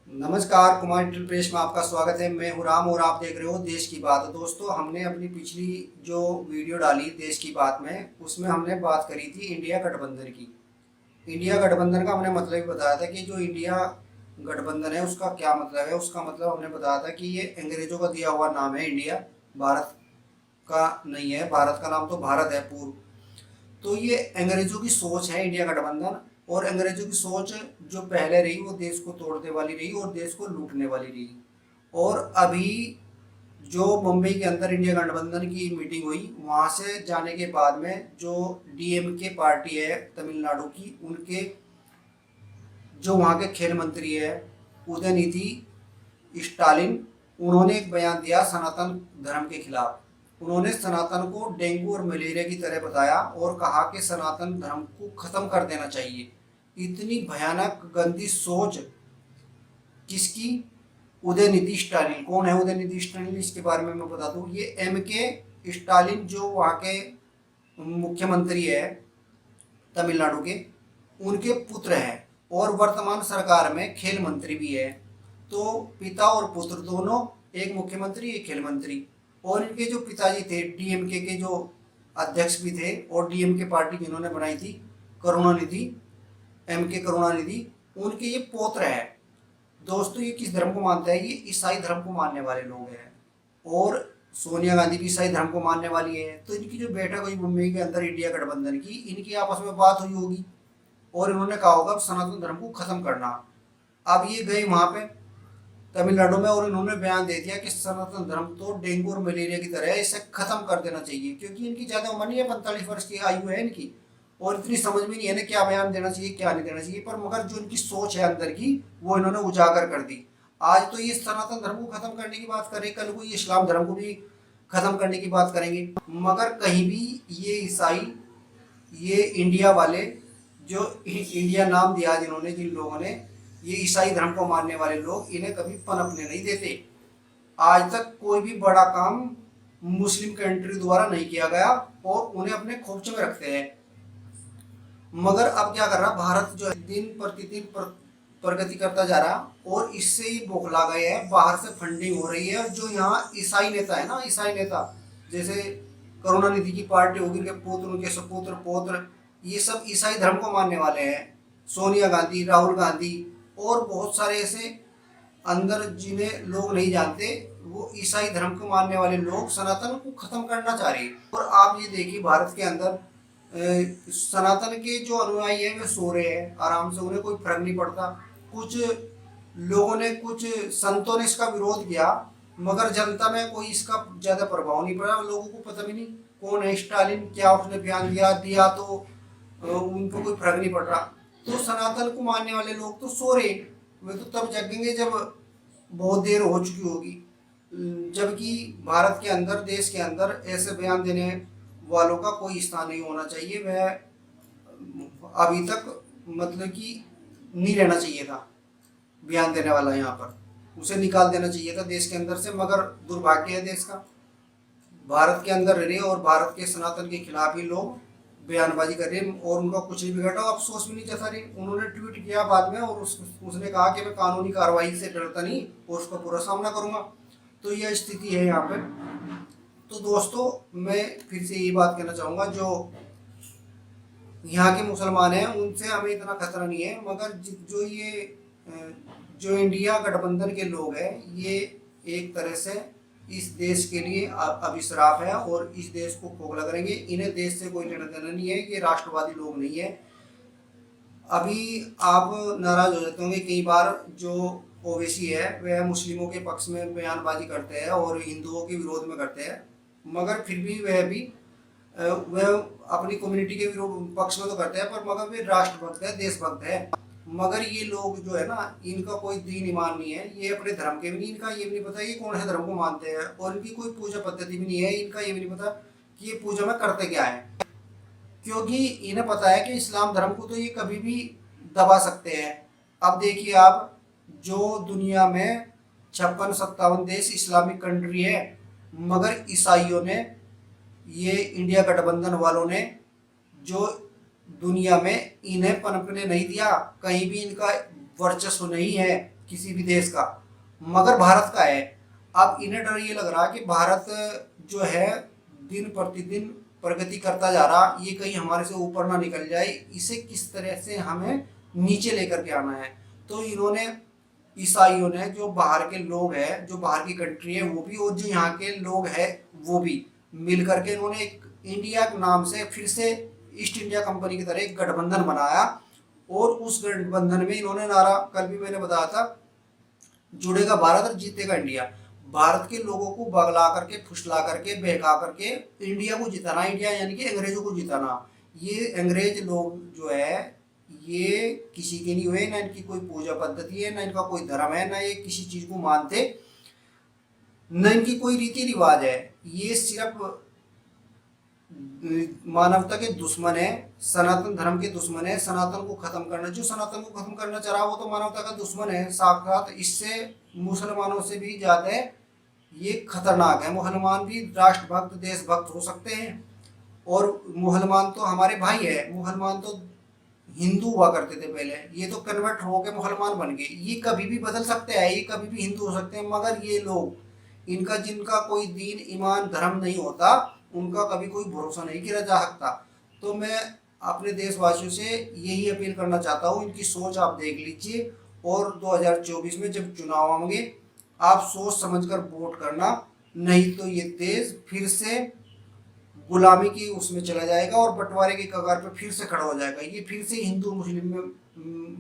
नमस्कार, Kumar digital press में आपका स्वागत है। मैं हूं राम और आप देख रहे हो देश की बात। दोस्तों, हमने अपनी पिछली जो वीडियो डाली देश की बात में, उसमें हमने बात करी थी इंडिया गठबंधन की। इंडिया गठबंधन का हमने मतलब भी बताया था कि जो इंडिया गठबंधन है उसका क्या मतलब है। उसका मतलब हमने बताया था कि ये अंग्रेजों का दिया हुआ नाम है। इंडिया भारत का नहीं है, भारत का नाम तो भारत है पूर्व। तो ये अंग्रेजों की सोच है इंडिया गठबंधन। और अंग्रेजों की सोच जो पहले रही वो देश को तोड़ने वाली रही और देश को लूटने वाली रही। और अभी जो मुंबई के अंदर इंडिया गठबंधन की मीटिंग हुई, वहाँ से जाने के बाद में जो डीएमके पार्टी है तमिलनाडु की, उनके जो वहाँ के खेल मंत्री है उदयनिधि स्टालिन, उन्होंने एक बयान दिया सनातन धर्म के खिलाफ। उन्होंने सनातन को डेंगू और मलेरिया की तरह बताया और कहा कि सनातन धर्म को खत्म कर देना चाहिए। इतनी भयानक गंदी सोच किसकी? उदयनिधि स्टालिन। कौन है उदयनिधि स्टालिन? इसके बारे में मैं बता दूं, ये एम के स्टालिन जो वहाँ के मुख्यमंत्री है तमिलनाडु के, उनके पुत्र हैं और वर्तमान सरकार में खेल मंत्री भी है। तो पिता और पुत्र दोनों, एक मुख्यमंत्री एक खेल मंत्री। और इनके जो पिताजी थे डीएमके के जो अध्यक्ष भी थे और डीएमके पार्टी जिन्होंने बनाई थी, करुणानिधि, एम के करुणानिधि, उनके ये पौत्र है। दोस्तों, ये किस धर्म को मानता है? ये ईसाई धर्म को मानने वाले लोग हैं। और सोनिया गांधी भी ईसाई धर्म को मानने वाली है। तो इनकी जो बैठक हुई मुंबई के अंदर इंडिया गठबंधन की, इनकी आपस में बात हुई होगी और इन्होंने कहा होगा सनातन धर्म को खत्म करना। अब ये गए वहां पे तमिलनाडु में और इन्होंने बयान दे दिया कि सनातन धर्म तो डेंगू और मलेरिया की तरह है, इसे खत्म कर देना चाहिए। क्योंकि इनकी ज्यादा उम्र नहीं है, 45 वर्ष की आयु है इनकी, और इतनी समझ भी नहीं है ना क्या बयान देना चाहिए क्या नहीं देना चाहिए। पर मगर जो इनकी सोच है अंदर की, वो इन्होंने उजागर कर दी। आज तो ये सनातन धर्म को खत्म करने की बात कर रहे, कल को ये इस्लाम धर्म को भी खत्म करने की बात करेंगे। मगर कहीं भी ये ईसाई, ये इंडिया वाले, जो इंडिया नाम दिया जिन्होंने, जिन लोगों ने, ये ईसाई धर्म को मानने वाले लोग, इन्हें कभी पनपने नहीं देते। आज तक कोई भी बड़ा काम मुस्लिम कंट्री द्वारा नहीं किया गया और उन्हें अपने खोपचे में रखते हैं। मगर अब क्या कर रहा भारत, जो दिन प्रतिदिन प्रगति करता जा रहा और इससे ही बौखला गए हैं। बाहर से फंडिंग हो रही है। और जो यहाँ ईसाई नेता है ना, ईसाई नेता जैसे करुणानिधि की पार्टी होगी, उनके पुत्र, उनके सपुत्र, पौत्र, ये सब ईसाई धर्म को मानने वाले हैं। सोनिया गांधी, राहुल गांधी और बहुत सारे ऐसे अंदर जिन्हें लोग नहीं जानते, वो ईसाई धर्म को मानने वाले लोग सनातन को खत्म करना चाह रहे हैं। और आप ये देखिए भारत के अंदर सनातन के जो अनुयायी है वे सो रहे हैं आराम से, उन्हें कोई फर्क नहीं पड़ता। कुछ लोगों ने, कुछ संतों ने इसका विरोध किया, मगर जनता में कोई इसका ज्यादा प्रभाव नहीं पड़ा। लोगों को पता भी नहीं कौन है स्टालिन, क्या उसने बयान दिया तो उनको कोई फर्क नहीं पड़ रहा। तो सनातन को मानने वाले लोग तो सो रहे, वे तो तब जगेंगे जब बहुत देर हो चुकी होगी। जबकि भारत के अंदर, देश के अंदर ऐसे बयान देने वालों का कोई स्थान नहीं होना चाहिए। वह अभी तक मतलब कि नहीं रहना चाहिए था बयान देने वाला, यहाँ पर उसे निकाल देना चाहिए था देश के अंदर से। मगर दुर्भाग्य है देश का, भारत के अंदर रह रहे और भारत के सनातन के खिलाफ ही लोग बयानबाजी कर रहे हैं और उनका कुछ नहीं बिगड़ा। अफसोस भी नहीं जता रहे। उन्होंने ट्वीट किया बाद में और उसने कहा कि मैं कानूनी कार्रवाई से डरता नहीं और उसका पूरा सामना करूंगा। तो यह स्थिति है यहाँ पे। तो दोस्तों, मैं फिर से यही बात कहना चाहूँगा, जो यहाँ के मुसलमान हैं उनसे हमें इतना खतरा नहीं है। मगर जो ये जो इंडिया गठबंधन के लोग हैं, ये एक तरह से इस देश के लिए अभिश्राप है और इस देश को खोखला करेंगे। इन्हें देश से कोई लेना देना नहीं है। ये राष्ट्रवादी लोग नहीं है। अभी आप नाराज हो जाते होंगे, कई बार जो ओवैसी है वह मुस्लिमों के पक्ष में बयानबाजी करते हैं और हिंदुओं के विरोध में करते हैं। मगर फिर भी वह अपनी कम्युनिटी के विरोध पक्ष में तो करते हैं, पर मगर वे राष्ट्रभक्त है, देशभक्त है। मगर ये लोग जो है ना, इनका कोई दीन ईमान नहीं है। ये अपने धर्म के भी नहीं, इनका ये भी नहीं पता ये कौन है धर्म को मानते हैं। और इनकी कोई पूजा पद्धति भी नहीं है। इनका ये भी नहीं पता कि ये पूजा में करते क्या है। क्योंकि इन्हें पता है कि इस्लाम धर्म को तो ये कभी भी दबा सकते हैं। अब देखिए आप, जो दुनिया में 56-57 देश इस्लामिक कंट्री है, मगर ईसाइयों ने, ये इंडिया गठबंधन वालों ने, जो दुनिया में इन्हें पनपने नहीं दिया। कहीं भी इनका वर्चस्व नहीं है किसी भी देश का, मगर भारत का है। अब इन्हें डर ये लग रहा है कि भारत जो है दिन प्रतिदिन प्रगति करता जा रहा, ये कहीं हमारे से ऊपर ना निकल जाए, इसे किस तरह से हमें नीचे लेकर के आना है। तो इन्होंने, ईसाइयों ने, जो बाहर के लोग हैं, जो बाहर की कंट्री है वो भी, और जो यहाँ के लोग हैं वो भी मिल करके इन्होंने एक इंडिया के नाम से फिर से ईस्ट इंडिया कंपनी की तरह एक गठबंधन बनाया। और उस गठबंधन में इन्होंने नारा, कल भी मैंने बताया था, जुड़ेगा भारत और जीतेगा इंडिया। भारत के लोगों को बगला करके, फुसला करके, बहका करके इंडिया को जिताना, इंडिया यानी कि अंग्रेजों को जिताना। ये अंग्रेज लोग जो है ये किसी के नहीं हुए, ना इनकी कोई पूजा पद्धति है, ना इनका कोई धर्म है, ना ये किसी चीज को मानते, न इनकी कोई रीति रिवाज है। ये सिर्फ मानवता के दुश्मन है, सनातन धर्म के दुश्मन है। सनातन को खत्म करना, जो सनातन को खत्म करना चाह रहा वो तो मानवता का दुश्मन है साक्षात। इससे मुसलमानों से भी ज्यादा ये खतरनाक है। मुसलमान भी राष्ट्रभक्त, देशभक्त हो सकते हैं, और मुसलमान तो हमारे भाई है। मुसलमान तो हिंदू हुआ करते थे पहले, ये तो कन्वर्ट होके मुसलमान बन गए। ये कभी भी बदल सकते हैं, ये कभी भी हिंदू हो सकते हैं, मगर ये लोग, इनका जिनका कोई दीन ईमान धर्म नहीं होता, उनका कभी कोई भरोसा नहीं किया जा सकता। तो मैं अपने देशवासियों से यही अपील करना चाहता हूँ, इनकी सोच आप देख लीजिए, और 2024 में जब चुनाव आएंगे आप सोच समझकर वोट करना, नहीं तो ये देश फिर से गुलामी की उसमें चला जाएगा और बंटवारे की कगार पे फिर से खड़ा हो जाएगा। ये फिर से हिंदू मुस्लिम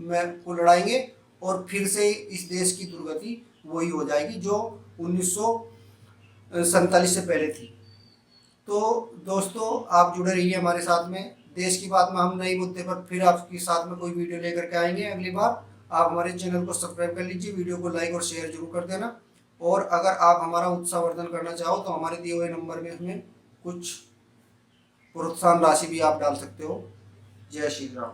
में को लड़ाएंगे, और फिर से इस देश की दुर्गति वही हो जाएगी जो 1947 से पहले थी। तो दोस्तों, आप जुड़े रहिए हमारे साथ में। देश की बात में हम नए मुद्दे पर फिर आपके साथ में कोई वीडियो लेकर के आएंगे अगली बार। आप हमारे चैनल को सब्सक्राइब कर लीजिए, वीडियो को लाइक और शेयर जरूर कर देना। और अगर आप हमारा उत्साहवर्धन करना चाहो तो हमारे दिए हुए नंबर में हमें कुछ प्रोत्साहन राशि भी आप डाल सकते हो। जय श्री राम।